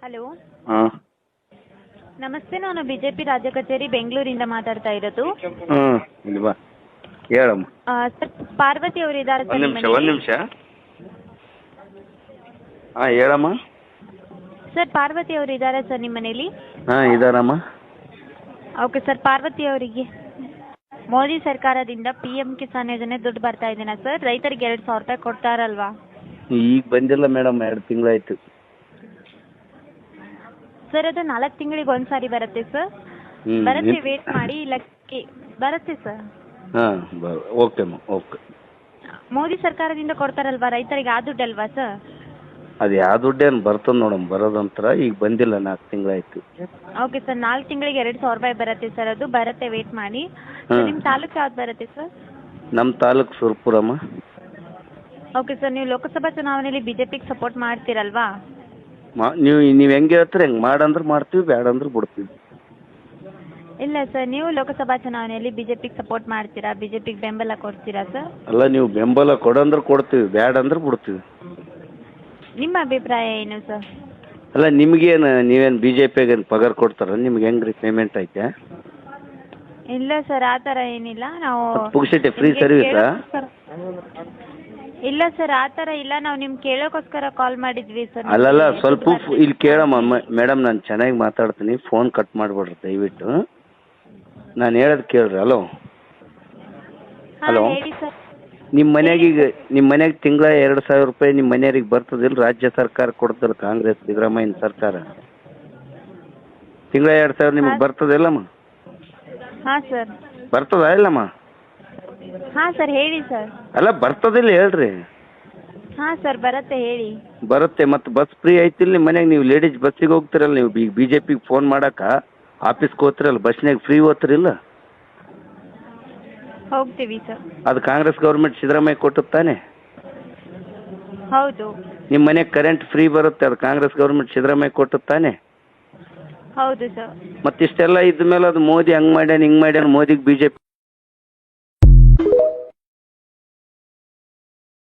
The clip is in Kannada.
ಹಲೋ, ಹಾಂ ನಮಸ್ತೆ. ನಾನು ಬಿಜೆಪಿ ರಾಜ್ಯ ಕಚೇರಿ ಬೆಂಗಳೂರಿಂದ ಮಾತಾಡ್ತಾ ಇರೋದು. ಇಲ್ಲಿ ಬಾ, ಹೇಳಮ್ಮ. ಸರ್, ಪಾರ್ವತಿ ಅವರು ಇದ್ದಾರೆ ಸರ್ ಒಂದು ನಿಮ್ಮ ನಿಮಿಷ ಮನೇಲಿ? ಹಾಂ ಹೇಳಮ್ಮ. ಸರ್, ಪಾರ್ವತಿ ಅವರು ಇದ್ದಾರೆ ಸರ್ ನಿಮ್ಮ ಮನೇಲಿ? ಹಾಂ ಇದ್ದಾರಮ್ಮ. ಓಕೆ ಸರ್, ಪಾರ್ವತಿ ಅವರಿಗೆ ಮೋದಿ ಸರ್ಕಾರದಿಂದ PM ಕಿಸಾನ್ ಯೋಜನೆ ದುಡ್ಡು ಬರ್ತಾ ಇದೆನಾ ಸರ್? ರೈತರಿಗೆ 2,000 ರೂಪಾಯಿ ಕೊಡ್ತಾರಲ್ವಾ? ಈಗ ಬಂದಿಲ್ಲ ಮೇಡಮ್, 2 ತಿಂಗಳಾಯ್ತು. ಸರ್, ಅದು 4 ತಿಂಗಳಿಗೆ ಒಂದ್ಸಾರಿ ಬರುತ್ತೆ ಸರ್. ಹ್ಞೂ ಬರುತ್ತೆ, ವೇಟ್ ಮಾಡಿ. ಇಲ್ಲ ಬರುತ್ತೆ ಸರ್. ಹಾಂ ಓಕೆ ಅಮ್ಮ, ಓಕೆ. ಮೋದಿ ಸರ್ಕಾರದಿಂದ ಕೊಡ್ತಾರಲ್ವಾ ರೈತರಿಗೆ, ಆ ದುಡ್ಡಲ್ವಾ ಸರ್? ಅದು ಯಾವ ದುಡ್ಡೇನು ಬರ್ತದೆ ನೋಡಮ್ಮ, ಬರೋದಂತರ ಈಗ ಬಂದಿಲ್ಲ, 4 ತಿಂಗಳಾಯ್ತು. ಓಕೆ ಸರ್, 4 ತಿಂಗಳಿಗೆ 2,000 ರೂಪಾಯಿ ಬರುತ್ತೆ ಸರ್. ಅದು ಬರುತ್ತೆ, ವೇಟ್ ಮಾಡಿ. ನಿಮ್ಮ ತಾಲೂಕು ಯಾವ್ದು ಬರುತ್ತೆ ಸರ್? ನಮ್ಮ ತಾಲೂಕು ಸುರ್ಪುರಮ್ಮ. ಓಕೆ ಸರ್, ನೀವು ಲೋಕಸಭಾ ಚುನಾವಣೆಯಲ್ಲಿ ಬಿಜೆಪಿಗೆ ಸಪೋರ್ಟ್ ಮಾಡ್ತೀರಲ್ವಾ? ನೀವು ಹೆಂಗೆ ಹೇಳ್ತೀರಿ ಹೆಂಗೆ, ಮಾಡಂದ್ರೆ ಮಾಡ್ತೀವಿ, ಬೇಡ ಅಂದ್ರೆ ಬಿಡ್ತೀವಿ. ಇಲ್ಲ ಸರ್, ನೀವು ಲೋಕಸಭಾ ಚುನಾವಣೆಯಲ್ಲಿ ಬಿಜೆಪಿಗೆ ಸಪೋರ್ಟ್ ಮಾಡ್ತೀರಾ? ಬಿಜೆಪಿಗೆ ಬೆಂಬಲ ಕೊಡ್ತೀರಾ ಸರ್? ಅಲ್ಲ, ನೀವು ಬೆಂಬಲ ಕೊಡಂದ್ರೆ ಕೊಡ್ತೀವಿ, ಬೇಡ ಅಂದ್ರೆ ಬಿಡ್ತೀವಿ. ನಿಮ್ಮ ಅಭಿಪ್ರಾಯ ಏನು ಸರ್? ಅಲ್ಲ, ನಿಮಗೇನು, ನೀವೇನು BJPಗೆ ಪಗಾರ ಕೊಡ್ತಾರ? ನಿಮ್ಗೆ ಹೆಂಗ್ರಿ ಪೇಮೆಂಟ್ ಐತೆ? ಇಲ್ಲ ಸರ್, ಆ ಥರ ಏನಿಲ್ಲ. ನಾವು ಪುಗ್ಸಿಟ್ಟೆ ಫ್ರೀ ಸರ್ವಿಸಾ? ಇಲ್ಲ ಸರ್, ಆ ಥರ ಇಲ್ಲ. ನಾವು ನಿಮ್ಗೆ ಕೇಳೋಕ್ಕೋಸ್ಕರ ಕಾಲ್ ಮಾಡಿದ್ವಿ ಸರ್. ಅಲ್ಲಲ್ಲ, ಸ್ವಲ್ಪ ಇಲ್ಲಿ ಕೇಳಮ್ಮ ಮೇಡಮ್, ನಾನು ಚೆನ್ನಾಗಿ ಮಾತಾಡ್ತೀನಿ, ಫೋನ್ ಕಟ್ ಮಾಡಿಬಿಡ್ರಿ ದಯವಿಟ್ಟು. ನಾನು ಹೇಳೋದು ಕೇಳ್ರಿ. ಹಲೋ ಹಲೋ, ಹೇಳಿ ಸರ್. ನಿಮ್ಮ ಮನೆಗೆ ತಿಂಗಳ 2,000 ರೂಪಾಯಿ ನಿಮ್ಮ ಮನೆಯವ್ರಿಗೆ ಬರ್ತದಿಲ್ಲ? ರಾಜ್ಯ ಸರ್ಕಾರ ಕೊಡ್ತಾರೆ, ಕಾಂಗ್ರೆಸ್ ಸಿದ್ದರಾಮಯ್ಯನ ಸರ್ಕಾರ. ತಿಂಗಳ 2,000 ನಿಮಗೆ ಬರ್ತದಿಲ್ಲಮ್ಮ? ಹಾಂ ಸರ್. ಬರ್ತದ ಇಲ್ಲಮ್ಮ? ಹಾಂ ಸರ್, ಹೇಳಿ ಸರ್. ಅಲ್ಲ, ಬರ್ತದಿಲ್ಲ ಹೇಳ್ರಿ. ಹಾಂ ಸರ್, ಬರುತ್ತೆ, ಹೇಳಿ. ಬರುತ್ತೆ. ಮತ್ತು ಬಸ್ ಫ್ರೀ ಐತಿಲ್ಲ ನಿಮ್ಮ ಮನೆಗೆ? ನೀವು ಲೇಡೀಸ್ ಬಸ್ಸಿಗೆ ಹೋಗ್ತಿರಲ್ಲ, ನೀವು BJPಗೆ ಫೋನ್ ಮಾಡಕ್ಕೆ ಆಫೀಸ್ಗೆ ಹೋಗ್ತಿರಲ್ಲ, ಬಸ್ನಾಗ ಫ್ರೀ ಹೋಗ್ತಿರಿಲ್ಲ? ಹೋಗ್ತೀವಿ ಸರ್. ಅದು ಕಾಂಗ್ರೆಸ್ ಗೌರ್ಮೆಂಟ್ ಸಿದ್ದರಾಮಯ್ಯ ಕೊಟ್ಟುತ್ತಾನೆ. ಹೌದು. ನಿಮ್ಮ ಮನೆಗೆ ಕರೆಂಟ್ ಫ್ರೀ ಬರುತ್ತೆ, ಅದು ಕಾಂಗ್ರೆಸ್ ಗೌರ್ಮೆಂಟ್ ಸಿದ್ದರಾಮಯ್ಯ ಕೊಟ್ಟುತ್ತಾನೆ. ಹೌದು ಸರ್. ಮತ್ತಿಷ್ಟೆಲ್ಲ ಇದ್ದ ಮೇಲೆ ಅದು ಮೋದಿ ಹಂಗೆ ಮಾಡ್ಯಾನ ಹಿಂಗೆ ಮಾಡ್ಯಾನ, ಮೋದಿಗೆ BJP